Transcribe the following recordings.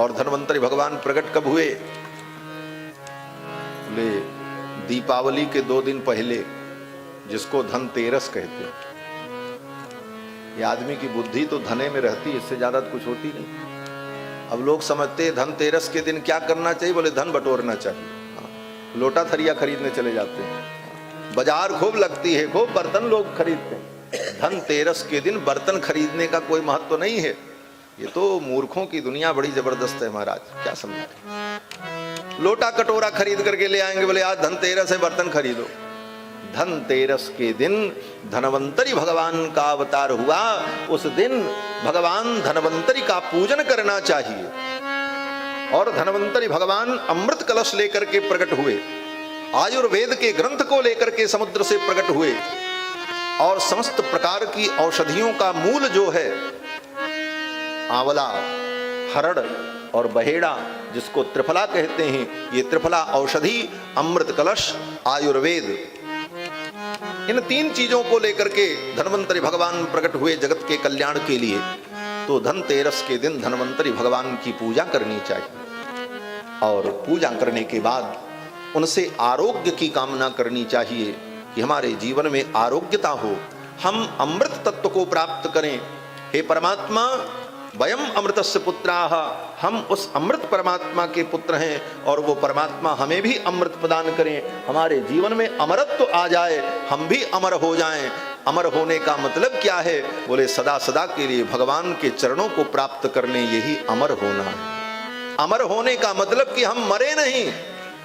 और धन्वंतरी भगवान प्रकट कब हुए? बोले दीपावली के 2 दिन पहले, जिसको धनतेरस कहते हैं। ये आदमी की बुद्धि तो धने में रहती, इससे ज्यादा कुछ होती नहीं। अब लोग समझते हैं धनतेरस के दिन क्या करना चाहिए? बोले धन बटोरना चाहिए। लोटा थरिया खरीदने चले जाते हैं, बाजार खूब लगती है, खूब बर्तन लोग खरीदते हैं। धनतेरस के दिन बर्तन खरीदने का कोई महत्व नहीं है। ये तो मूर्खों की दुनिया बड़ी जबरदस्त है महाराज, क्या समझा। लोटा कटोरा खरीद करके ले आएंगे, बोले आज धनतेरस है बर्तन खरीदो। धनतेरस के दिन धनवंतरी भगवान का अवतार हुआ। उस दिन भगवान धनवंतरी का पूजन करना चाहिए। और धनवंतरी भगवान अमृत कलश लेकर के प्रकट हुए, आयुर्वेद के ग्रंथ को लेकर के समुद्र से प्रकट हुए। और समस्त प्रकार की औषधियों का मूल जो है आंवला, हरड़ और बहेड़ा, जिसको त्रिफला कहते हैं, ये त्रिफला औषधि, अमृत कलश, आयुर्वेद, इन 3 चीजों को लेकर के धन्वंतरी भगवान प्रकट हुए जगत के कल्याण के लिए। तो धनतेरस के दिन धन्वंतरी भगवान की पूजा करनी चाहिए। और पूजा करने के बाद उनसे आरोग्य की कामना करनी चाहिए कि हमारे जीवन में आरोग्यता हो, हम अमृत तत्व को प्राप्त करें। हे परमात्मा, वयम अमृतस्य पुत्राः, हम उस अमृत परमात्मा के पुत्र हैं और वो परमात्मा हमें भी अमृत प्रदान करें। हमारे जीवन में अमरत्व आ जाए, हम भी अमर हो जाएं। अमर होने का मतलब क्या है? बोले सदा सदा के लिए भगवान के चरणों को प्राप्त करने, यही अमर होना है। अमर होने का मतलब कि हम मरे नहीं।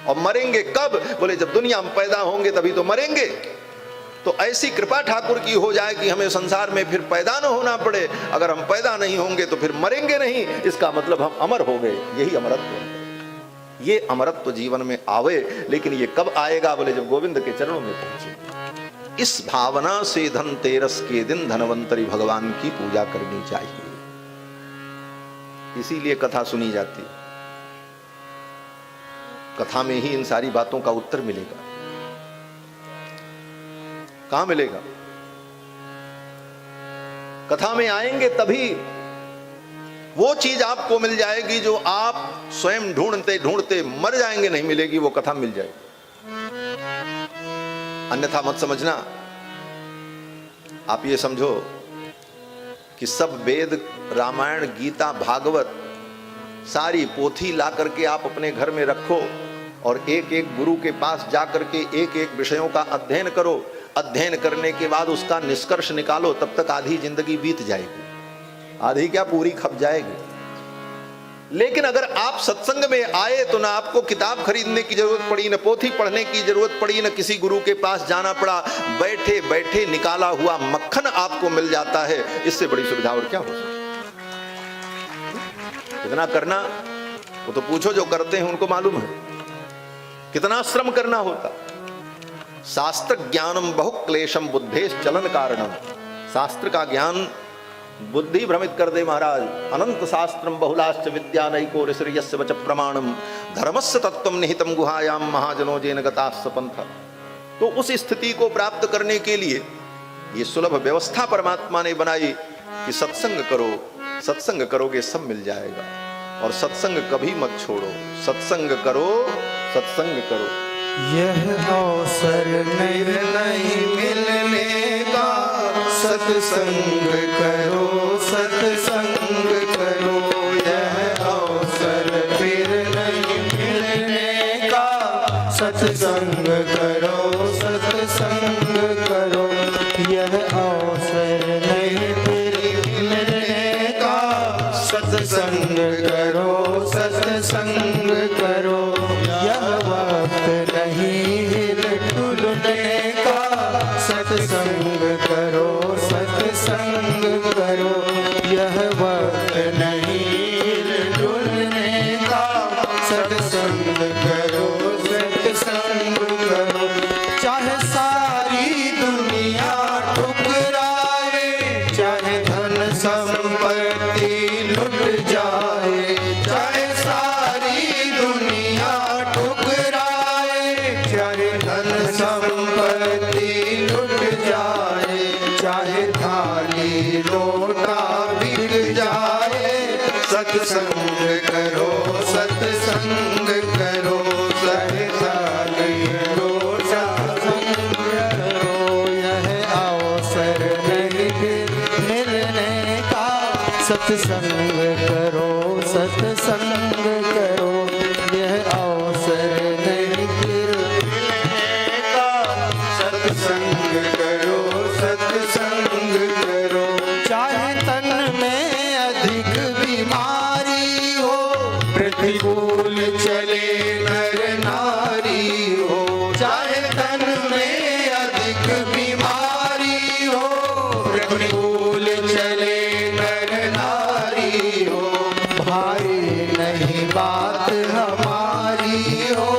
और मरेंगे कब? बोले जब दुनिया में पैदा होंगे तभी तो मरेंगे। तो ऐसी कृपा ठाकुर की हो जाए कि हमें संसार में फिर पैदा न होना पड़े। अगर हम पैदा नहीं होंगे तो फिर मरेंगे नहीं, इसका मतलब हम अमर हो गए। यही अमरत्व है। ये अमरत्व जीवन में आवे, लेकिन ये कब आएगा? बोले जब गोविंद के चरणों में पहुंचे। इस भावना से धनतेरस के दिन धनवंतरी भगवान की पूजा करनी चाहिए। इसीलिए कथा सुनी जाती है। कथा में ही इन सारी बातों का उत्तर मिलेगा। कहां मिलेगा? कथा में आएंगे तभी वो चीज आपको मिल जाएगी जो आप स्वयं ढूंढते ढूंढते मर जाएंगे, नहीं मिलेगी, वो कथा मिल जाएगी। अन्यथा मत समझना। आप ये समझो कि सब वेद, रामायण, गीता, भागवत, सारी पोथी ला करके आप अपने घर में रखो और एक एक गुरु के पास जा करके एक एक विषयों का अध्ययन करो। अध्ययन करने के बाद उसका निष्कर्ष निकालो, तब तक आधी जिंदगी बीत जाएगी। आधी क्या, पूरी खप जाएगी। लेकिन अगर आप सत्संग में आए तो ना आपको किताब खरीदने की जरूरत पड़ी, न पोथी पढ़ने की जरूरत पड़ी, न किसी गुरु के पास जाना पड़ा। बैठे बैठे निकाला हुआ मक्खन आपको मिल जाता है। इससे बड़ी सुविधा और क्या हो सकती? कितना करना, वो तो पूछो जो करते हैं उनको मालूम है कितना श्रम करना होता। शास्त्र ज्ञानम बहु क्लेशम बुद्धेश चलन कारणम। शास्त्र का ज्ञान बुद्धि भ्रमित कर दे महाराज। अनंत शास्त्रम बहुलाश्च विद्या नैको ऋषिर्यस्य वच प्रमाणम धर्मस्य तत्वम निहितम गुहायाम महाजनो जेन गतास्स पंथ। तो उस स्थिति को प्राप्त करने के लिए ये सुलभ व्यवस्था परमात्मा ने बनाई कि सत्संग करो, सत्संग करोगे सब मिल जाएगा। और सत्संग कभी मत छोड़ो, सत्संग करो, सत्संग करो। यह अवसर नहीं मिलने का, सत्संग करो, सत्संग करो। यह अवसर फिर नहीं मिलने का, सत्संग करो, सत्संग करो। यह अवसर नहीं फिर मिलने का, सत्संग करो, सत्संग करो। यह वक्त नहीं टूटने का, सत्संग करो, सत्संग करो। यह वक्त नहीं टूटने का, सत्संग करो, सत्संग करो। चाहे सारी दुनिया ठुकराए, चाहे धन संपत्ति लुट जाए, चाहे सारी दुनिया ठुकराए, चाहे धन संपत्ति लुट जाए, चाहे थाली लोटा बिक जाए, सत्संग करो, सत्संग करो, सत्संग करो, यह अवसर नहीं फिर मिलने का। सत्संग करो, सत्संग करो, चाहे तन में अधिक बीमारी हो, प्रतिकूल चले नर नारी हो, चाहे तन में अधिक बीमारी हो, प्रतिकूल चले नर नारी हो, भाई नहीं बात हमारी हो,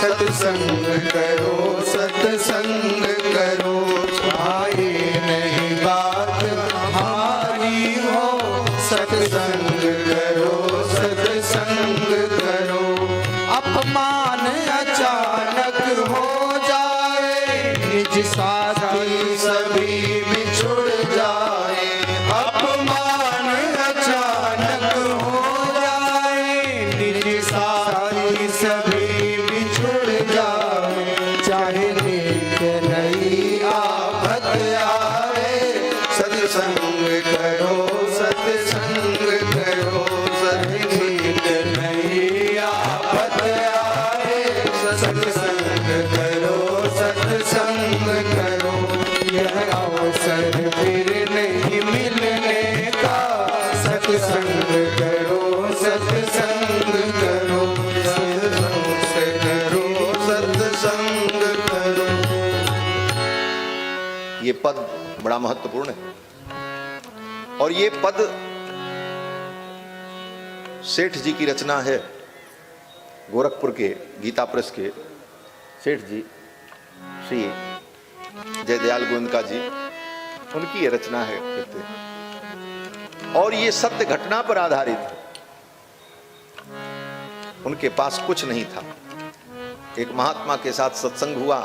सत्संग करो, सत्संग करो, भाई नहीं बात हमारी हो, सत्संग करो, सत्संग करो। अपमान अचानक हो जाए, निज साथी सभी बिछुड़ जाए, अपमान अचानक हो जाए, निज साथी सभी बिछुड़ जाए, चाहे नेक नई आफत आए, सत्संग करो, सत्संग करो, सत्संग नई आफत आए, सत्संग करो, सत्संग करो, यह अवसर फिर नहीं मिलने का। सत्संग करो, सत्संग करो, सत्संग करो, सत्संग करो। ये पद बड़ा महत्वपूर्ण है और ये पद सेठ जी की रचना है। गोरखपुर के गीता प्रेस के सेठ जी श्री जयदयाल गोविंदका जी, उनकी ये रचना है कहते हैं। और ये सत्य घटना पर आधारित है। उनके पास कुछ नहीं था, एक महात्मा के साथ सत्संग हुआ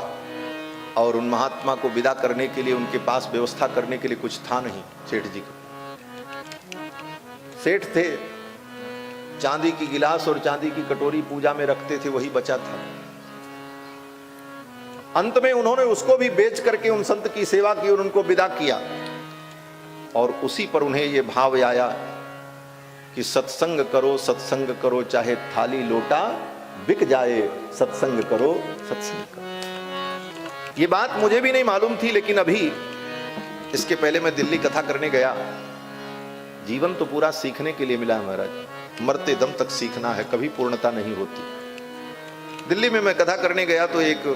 और उन महात्मा को विदा करने के लिए उनके पास व्यवस्था करने के लिए कुछ था नहीं सेठ जी को। सेठ थे, चांदी की गिलास और चांदी की कटोरी पूजा में रखते थे, वही बचा था। अंत में उन्होंने उसको भी बेच करके उन संत की सेवा की और उनको विदा किया। और उसी पर उन्हें यह भाव आया कि सत्संग करो, चाहे थाली लोटा बिक जाए, सत्संग करो, सत्संग करो। ये बात मुझे भी नहीं मालूम थी, लेकिन अभी इसके पहले मैं दिल्ली कथा करने गया। जीवन तो पूरा सीखने के लिए मिला है महाराज, मरते दम तक सीखना है, कभी पूर्णता नहीं होती। दिल्ली में मैं कथा करने गया तो एक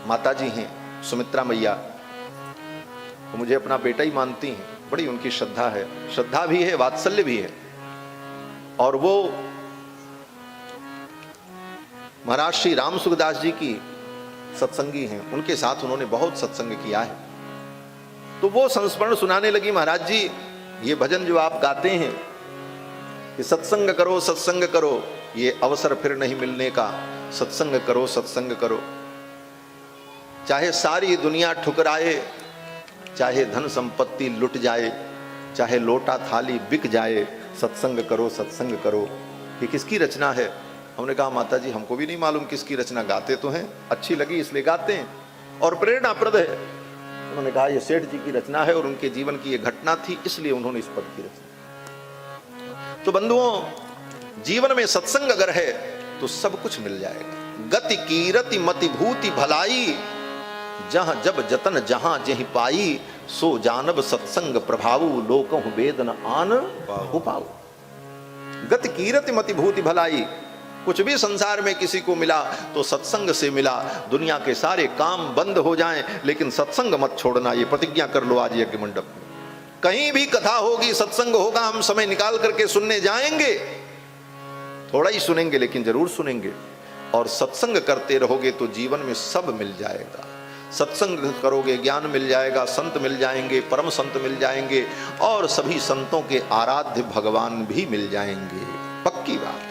माताजी हैं सुमित्रा मैया, वो मुझे अपना बेटा ही मानती हैं, बड़ी उनकी श्रद्धा है, श्रद्धा भी है, वात्सल्य भी है। और वो महाराज श्री राम सुखदास जी की सत्संगी हैं, उनके साथ उन्होंने बहुत सत्संग किया है। तो वो संस्मरण सुनाने लगी, महाराज जी ये भजन जो आप गाते हैं कि सत्संग करो, ये अवसर फिर नहीं मिलने का, सत्संग करो, चाहे सारी दुनिया ठुकराए, चाहे धन संपत्ति लुट जाए, चाहे लोटा थाली बिक जाए, सत्संग करो। ये किसकी रचना है? हमने कहा माता जी हमको भी नहीं मालूम किसकी रचना, गाते तो हैं, अच्छी लगी इसलिए गाते हैं और प्रेरणाप्रद है। उन्होंने कहा ये सेठ जी की रचना है और उनके जीवन की ये घटना थी, इसलिए उन्होंने इस पद की रचना। तो बंधुओं, जीवन में सत्संग अगर है तो सब कुछ मिल जाएगा। गति कीरति मति भूति भलाई, जहां जब जतन जहां जहि पाई, सो जानब सत्संग प्रभावु, लोकहु वेद न आन पाऊ। गति कीरति मति भूति भलाई, कुछ भी संसार में किसी को मिला तो सत्संग से मिला। दुनिया के सारे काम बंद हो जाएं लेकिन सत्संग मत छोड़ना, ये प्रतिज्ञा कर लो आज यज्ञ मंडप में। कहीं भी कथा होगी, सत्संग होगा, हम समय निकाल करके सुनने जाएंगे, थोड़ा ही सुनेंगे लेकिन जरूर सुनेंगे। और सत्संग करते रहोगे तो जीवन में सब मिल जाएगा। सत्संग करोगे ज्ञान मिल जाएगा, संत मिल जाएंगे, परम संत मिल जाएंगे और सभी संतों के आराध्य भगवान भी मिल जाएंगे, पक्की बात।